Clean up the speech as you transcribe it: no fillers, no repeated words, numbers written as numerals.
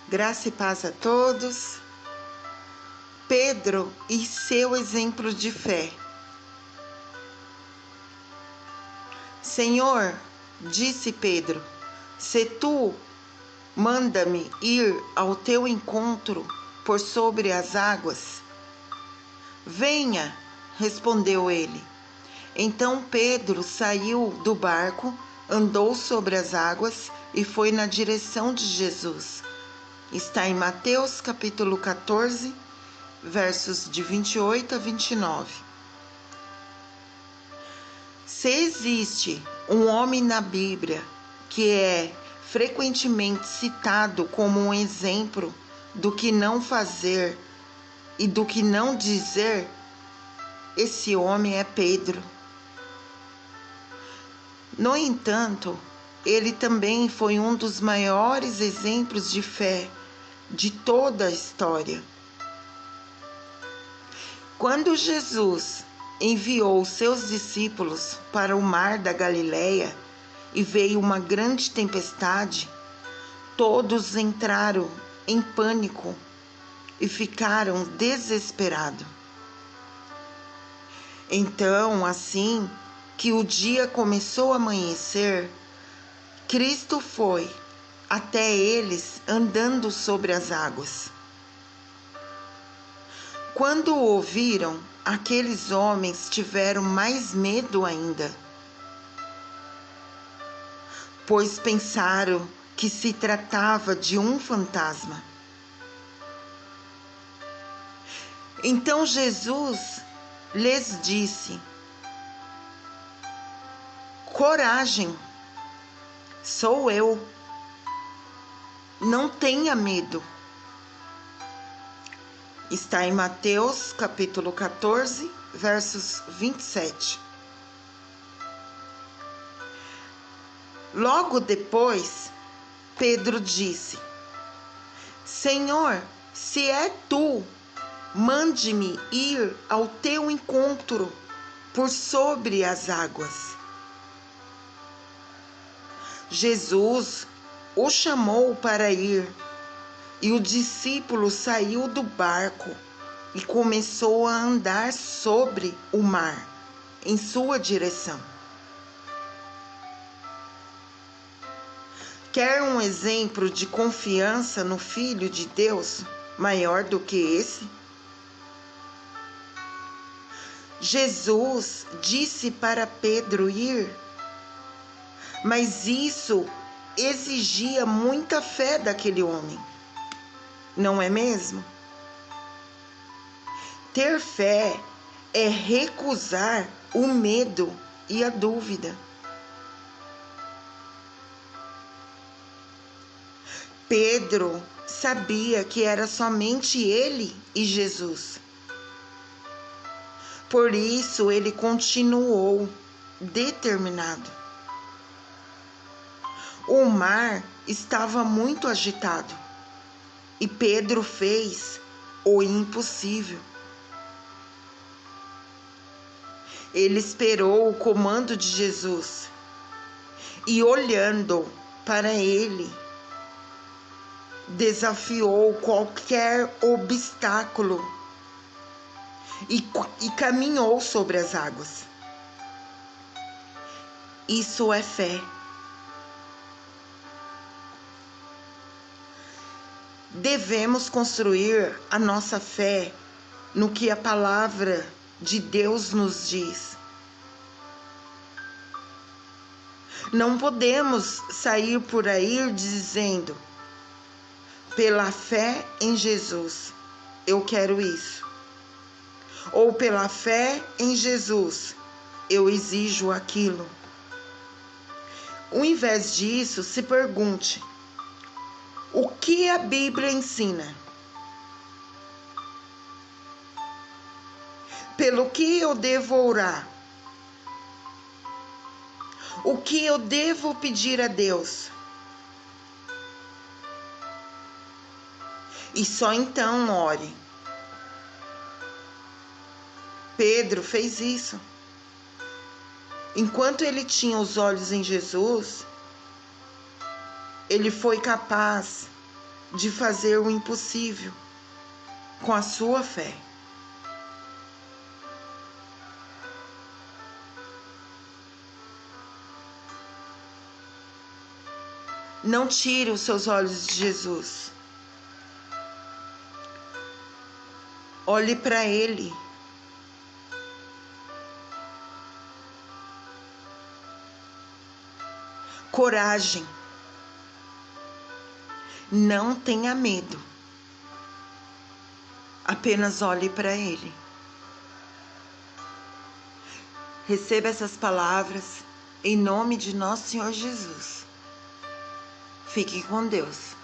Graça e paz a todos. Pedro e seu exemplo de fé. Senhor, disse Pedro, se tu manda-me ir ao teu encontro por sobre as águas, venha, respondeu ele. Então Pedro saiu do barco, andou sobre as águas e foi na direção de Jesus. Está em Mateus capítulo 14, versos de 28 a 29. Se existe um homem na Bíblia que é frequentemente citado como um exemplo do que não fazer e do que não dizer, esse homem é Pedro. No entanto, ele também foi um dos maiores exemplos de fé de toda a história. Quando Jesus enviou seus discípulos para o mar da Galileia e veio uma grande tempestade, todos entraram em pânico e ficaram desesperados. Então, assim que o dia começou a amanhecer, Cristo foi até eles andando sobre as águas. Quando o ouviram, aqueles homens tiveram mais medo ainda, pois pensaram que se tratava de um fantasma. Então Jesus lhes disse: coragem, sou eu, não tenha medo. Está em Mateus capítulo 14, versos 27. Logo depois, Pedro disse: Senhor, se é tu, mande-me ir ao teu encontro por sobre as águas. Jesus o chamou para ir, e o discípulo saiu do barco e começou a andar sobre o mar, em sua direção. Quer um exemplo de confiança no Filho de Deus maior do que esse? Jesus disse para Pedro ir, mas isso exigia muita fé daquele homem, não é mesmo? Ter fé é recusar o medo e a dúvida. Pedro sabia que era somente ele e Jesus. Por isso ele continuou determinado. O mar estava muito agitado e Pedro fez o impossível. Ele esperou o comando de Jesus e, olhando para ele, desafiou qualquer obstáculo e caminhou sobre as águas. Isso é fé. Devemos construir a nossa fé no que a palavra de Deus nos diz. Não podemos sair por aí dizendo: pela fé em Jesus, eu quero isso. Ou pela fé em Jesus, eu exijo aquilo. Ao invés disso, se pergunte: o que a Bíblia ensina? Pelo que eu devo orar? O que eu devo pedir a Deus? E só então ore. Pedro fez isso. Enquanto ele tinha os olhos em Jesus, ele foi capaz de fazer o impossível com a sua fé. Não tire os seus olhos de Jesus. Olhe para Ele. Coragem. Não tenha medo. Apenas olhe para Ele. Receba essas palavras em nome de nosso Senhor Jesus. Fique com Deus.